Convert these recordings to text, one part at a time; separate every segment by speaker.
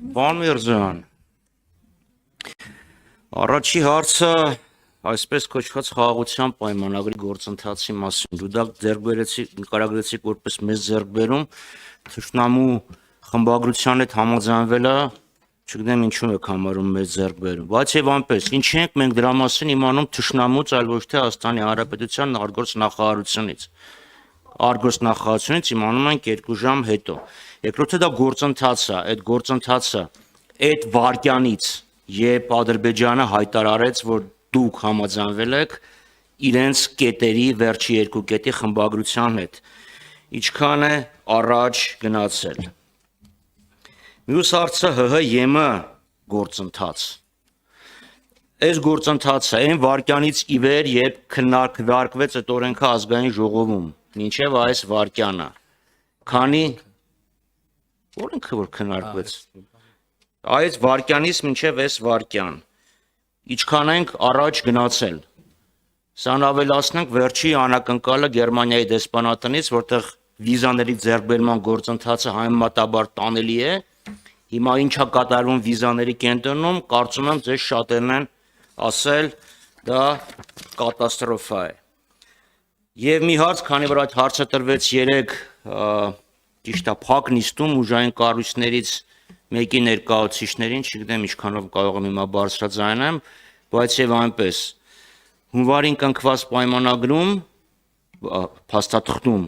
Speaker 1: Պարոն Միրզոյան, առաջի հարցը այսպես կոչված խաղաղության պայմանագրի գործընթացի մասին։ Դու դա նկարագրեցիք որպես մեծ ձեռքբերում, թշնամու խմբագրության հետ համաձայնվելը, չգիտեմ ինչու եք համարում մեծ ձեռքբերում, բայց եւ այնպես, ինչ ենք մենք դրա մասին իմանում թշնամուց, այլ ոչ թե Հայաստանի Հանրապետության արտգործնախարարությունից իմանում ենք 2 ժամ հետո։ Երկրորդը դա գործընթաց է, այդ գործընթացը այդ վարկյանից, երբ Ադրբեջանը հայտարարեց, որ դուք համաձայնվել եք իրենց կետերի վերջի 2 կետի խմբագրության հետ, ինչքան է առաջ գնացել։ Մյուս հարցը ՀՀ-ԵՄ գործընթաց։ Այս գործընթացը այն վարկյանից ի վեր, երբ քննարկվեց այդ օրենքը ազգային ժողովում, մինչև այս վարկյանը, քանի օրենքը որ քննարկվեց, այս վարկյանից մինչև այս վարկյան, ինչքան ենք առաջ գնացել։ Սան ավելացնենք վերջի անակնկալը Գերմանիայի դեսպանատնից, որտեղ վիզաների ձեռքբերման գործընթացը համեմատաբար տանելի է, հիմա ինչա կատարվում վիզաների կենտրոնում, կարծում եմ ձեզ շատերն են ասել, դա կատաստրոֆա է։ Եվ մի հարց, քանի որ այդ հարցը տրվեց 3 ճիշտ է փակ նիստում ուժային կառույցներից մեկի ներկայացուցիչներին, չգիտեմ ինչքանով կարող եմ հիմա բարձրաձայնեմ, բայց եւ այնպես հունվարին կնքված պայմանագրում փաստաթղթում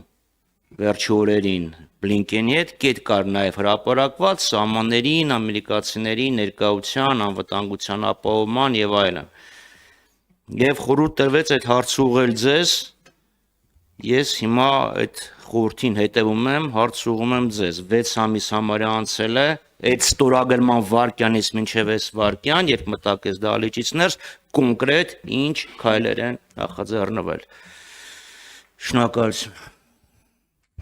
Speaker 1: վերջի օրերին Բլինկենի հետ կետ կար նաեւ հրապարակված սահմաններին ամերիկացիների ներկայության, անվտանգության ապահովման եւ այլն։ Եվ խորհուրդ տրվեց այդ հարցը ուղղել ձեզ, ես հիմա այդ խորհրդին հետևում եմ, հարց ուղղում եմ ձեզ, 6 ամիս համարյա անցել է, այդ ստորագրման վարկյանից մինչև այս վարկյան, երբ մտակ ես դահլիճից ներս, կոնկրետ ինչ քայլեր են նախաձեռնվել։ Շնորհակալություն։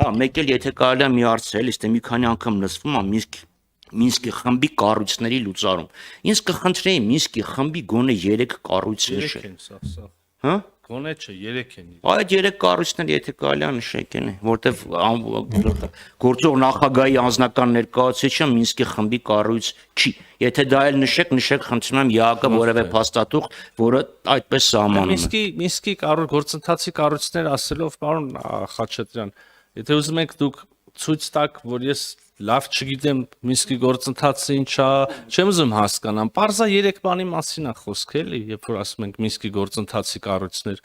Speaker 1: Հա, մեկ էլ եթե կարելի է մի հարցել, իսկ մի քանի անգամ լսվում է Մինսկի խմբի կառույցների լուծարում։ Ինձ կխնդրեի Մինսկի խմբի գոնե 3 կառույց նշել։
Speaker 2: 3 են սա։
Speaker 1: Հա?
Speaker 2: Գոնե չէ, 3 են։
Speaker 1: Այդ 3 կառույցները եթե կարելի է նշեք են, որտեվ գործող նախագահի անձնական ներկայացուցիչը Մինսկի խմբի կառույց չի։ Եթե դա էլ նշեք, խնդրում եմ ՀԱԿ-ը որևէ փաստաթուղթ, որը այդպես սահմանում է։
Speaker 2: Մինսկի գործընթացի կառույցներ ասելով, պարոն Խաչատրյան, եթե ուզում եք դուք ցույց տաք, որ ես լավ չգիտեմ Մինսկի գործընթացը ինչա, չեմ ուզում հասկանամ։ Պարզա 3 բանի մասին է խոսքը, էլի, երբ որ ասում ենք Մինսկի գործընթացի կառույցներ։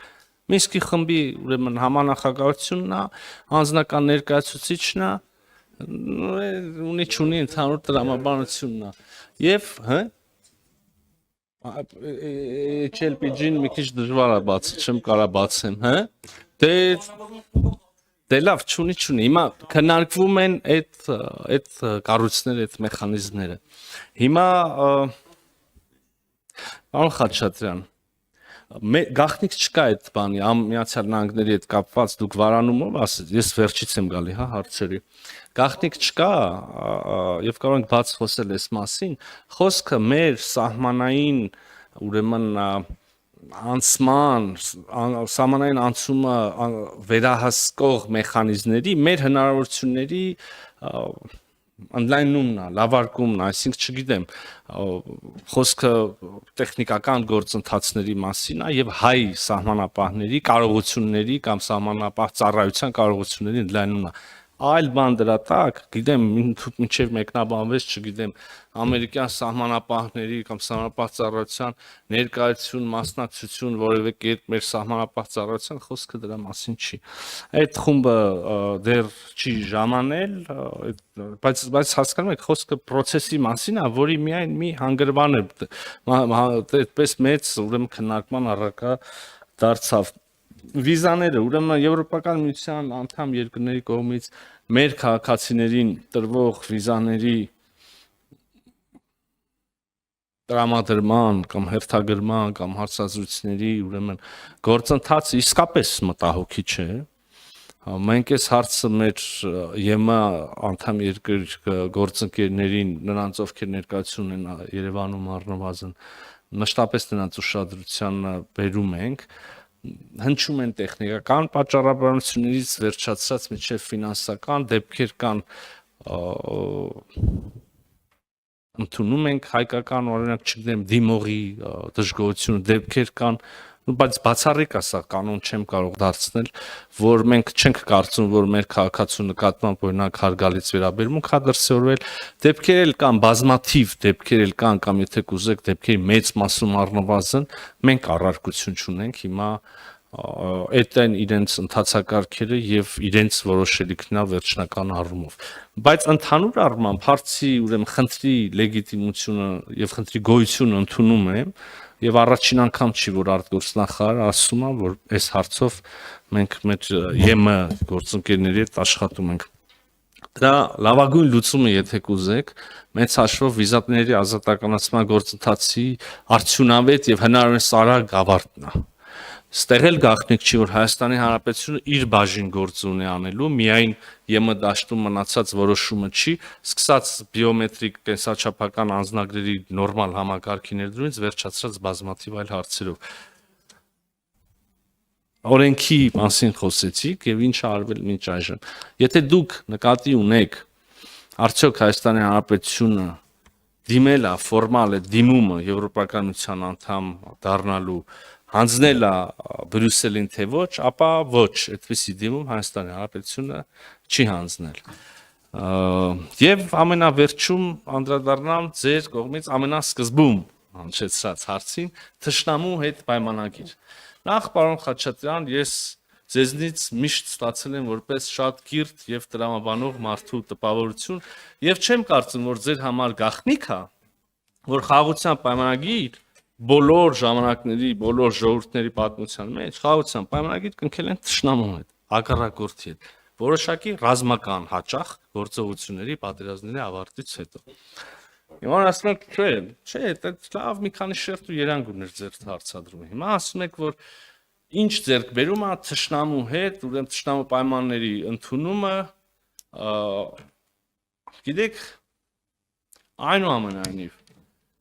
Speaker 2: Մինսկի խմբի ուրեմն համանախագահությունն է, անձնական ներկայացուցիչն է, ունի ընդհանուր տրամաբանությունն է։ Եվ, HLPG-ն մի քիչ դժվար է բացել, չեմ կարա բացեմ, Դե լավ, չունի։ Հիմա քննարկվում են այդ կառույցները, այդ մեխանիզմները։ Հիմա պարոն Խաչատրյան, գաղտնիք չկա այդ բանի, Միացյալ Նահանգների հետ կապված դուք վարանումով ասեք, ես վերջից եմ գալի, հարցերի։ Գաղտնիք չկա, եւ կարող ենք բաց խոսել այս մասին, խոսքը մեր սահմանային, ուրեմն սահմանային անցումը վերահսկող մեխանիզմների մեր հնարավորությունների ընդլայնումն է, լավարկումն է, այսինքն չգիտեմ, խոսքը տեխնիկական գործընթացների մասին է եւ հայ սահմանապահների կարողությունների կամ սահմանապահ ծառայության կարողությունների ընդլայնումն է։ Այլ բան դրա տակ, գիտեմ, մինչև մեկնաբանվեց, չգիտեմ, ամերիկյան սահմանապահների կամ սահմանապահ ծառայության ներկայացություն, մասնակցություն որևէ կերպ մեր սահմանապահ ծառայության խոսքը դրա մասին չի։ Այդ խումբը դեռ չի ժամանել, բայց հասկանում եք, խոսքը process-ի մասին է, որի միայն մի հանգրվան է, այդպես մեծ, ուրեմն քննարկման առարկա դարձավ։ Վիզաները, ուրեմն Եվրոպական միության անդամ երկրների կողմից մեր քաղաքացիներին տրվող վիզաների տրամադրման կամ հերթագրման կամ հարցազրույցների ուրեմն գործընթացը իսկապես մտահոգիչ է։ Մենք այս հարցը մեր ԵՄ անդամ երկրի գործընկերներին, նրանց ովքեր ներկայացում են Երևանում առնվազն, մշտապես նրանց ուշադրությանը բերում ենք, հնչում են տեխնիկական պատճառաբանություններից վերջացած մինչև ֆինանսական դեպքեր կան ընդունում ենք հայկական օրինակ չգիտեմ դիմողի դժգոհությունը դեպքեր կան բայց բացառիկ է սա կանոն չեմ կարող դարձնել որ մենք չենք կարծում որ մեր քաղաքացու նկատմամբ օրինակ հարգալից վերաբերմունք հա դրսևորվել դեպքեր էլ կան բազմաթիվ դեպքեր էլ կան կամ եթե կուզեք դեպքերի մեծ մասում առնվազն մենք առարկություն չունենք հիմա այդ են իրենց ընթացակարգերը եւ իրենց որոշելիքն է վերջնական առումով բայց ընդհանուր առմամբ հարցի ուրեմն խնդրի լեգիտիմությունը եւ խնդրի գոյությունը ընդունում եմ եւ առաջին անգամ չի որ արտգործնախարարը ասում է որ այս հարցով մենք մեր ԵՄ գործընկերների հետ աշխատում ենք դրա լավագույն լուծումը եթե կուզեք մեծ հաշվով վիզաների ազատականացման գործընթացի արդյունավետ եւ հնարավորինս արագ ավարտն է Ստեղ էլ գաղտնիք չի որ Հայաստանի Հանրապետությունը իր բաժին գործ ունի անելու միայն ԵՄ դաշտում մնացած որոշումը չի սկսած բիոմետրիկ կենսաչափական անձնագրերի նորմալ համակարգի ներդրումից վերջացրած բազմաթիվ այլ հարցերով օրենքի մասին խոսեցիք եւ ինչ արվել մինչ այժմ եթե դուք նկատի ունեք արդյոք Հայաստանի Հանրապետությունը դիմել է ֆորմալ է դիմումը եվրոպականության անդամ դառնալու հանձնել է Բրյուսելին թե ոչ, ապա ոչ, այդպիսի դիմում Հայաստանի Հանրապետությունը չի հանձնել։ Եվ ամենավերջում անդրադառնամ ձեր կողմից ամենասկզբում հնչեցրած հարցին թշնամու հետ պայմանագիր։ Նախ պարոն Խաչատրյան, ես ձեզնից միշտ ստացել եմ որպես շատ կիրթ եւ տրամաբանող մարդու տպավորություն եւ չեմ կարծում, որ ձեր համար գաղտնիք է, որ խաղաղության պայմանագիր բոլոր ժամանակների, բոլոր ժողովուրդների պատմության մեջ խաղաղության պայմանագիր կնքել են թշնամու հետ, հակառակորդի հետ, որոշակի ռազմական հաճախ գործողությունների պատերազմների ավարտից հետո։ Հիմա ասում եք, չէ, դա լավ մի քանի շերտ ու երանգ ուներ ձեր հարցադրումը։ Հիմա ասում եք, որ ինչ ձեռք բերում է թշնամու հետ, ուրեմն թշնամու պայմանների ընդունումը, գիտեք, այնուամենայնիվ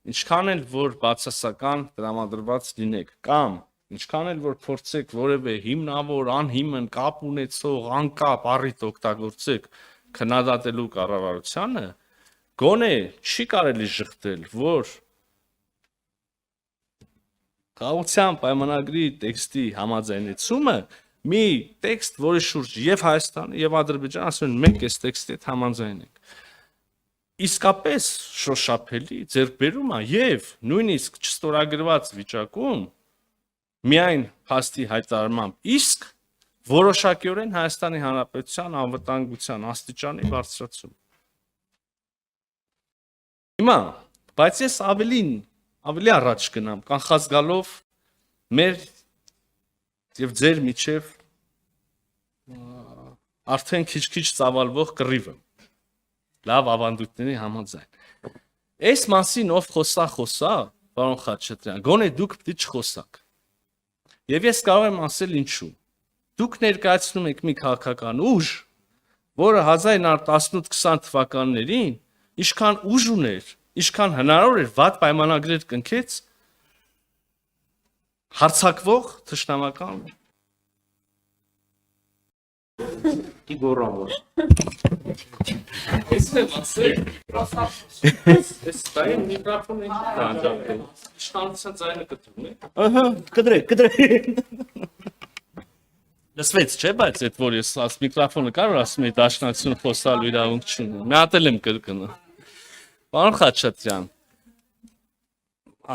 Speaker 2: Ինչքան էլ որ բացասական տրամադրված լինեք կամ ինչքան էլ որ փորձեք որևէ հիմնավոր անհիմն կապ ունեցող անկապ առիթ օգտագործեք քննադատելու կառավարությանը գոնե չի կարելի շղթել որ խաղաղության պայմանագրի տեքստի համաձայնեցումը մի տեքստ որի շուրջ եւ Հայաստանը եւ Ադրբեջանը ասում են մենք այս տեքստի հետ համաձայն ենք Իսկապես շոշափելի ձեռքբերում է եւ նույնիսկ չստորագրված վիճակում միայն փաստի հայտարարմամբ իսկ որոշակիորեն Հայաստանի Հանրապետության անվտանգության աստիճանի բարձրացում Հիմա բայց ես ավելի առաջ գնամ կանխած գալով մեր եւ ձեր միջև արդեն քիչ-քիչ ծավալվող կռիվը Լավ ավանդույթների համաձայն։ Այս մասին ով խոսա, պարոն Խաչատրյան, գոնե դուք պիտի չխոսաք։ Եվ ես կարող եմ ասել ինչու։ Դուք ներկայացնում եք մի քաղաքական ուժ, որը 1918-20 թվականներին ինչքան ուժ ուներ, ինչքան հնարավոր էր վատ պայմանագրեր կնքեց հարցակվող թշնամական Իգորավոր Ես տային միկրոֆոնը դանջակել Իշխանության ձայնը կտրում է
Speaker 1: Ահա, կտրեք
Speaker 2: Լսվեց չէ, բայց այդ որ ես միկրոֆոնը կարող ասում էի դաշնակցությունը խոսալու իրավունք չունի Մի հատ եմ կրկնը Պարոն Խաչատրյան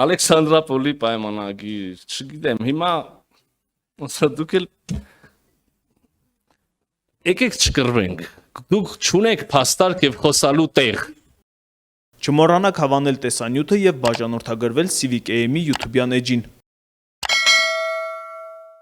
Speaker 2: Ալեքսանդրապոլի պայմանագիր չգիտեմ հիմա դուք էլ Եկեք չկռվենք, դուք չունեք փաստարկ եւ խոսալու տեղ։
Speaker 3: Չմոռանաք հավանել տեսանյութը եւ բաժանորդագրվել Civic AM-ի YouTube-յան էջին։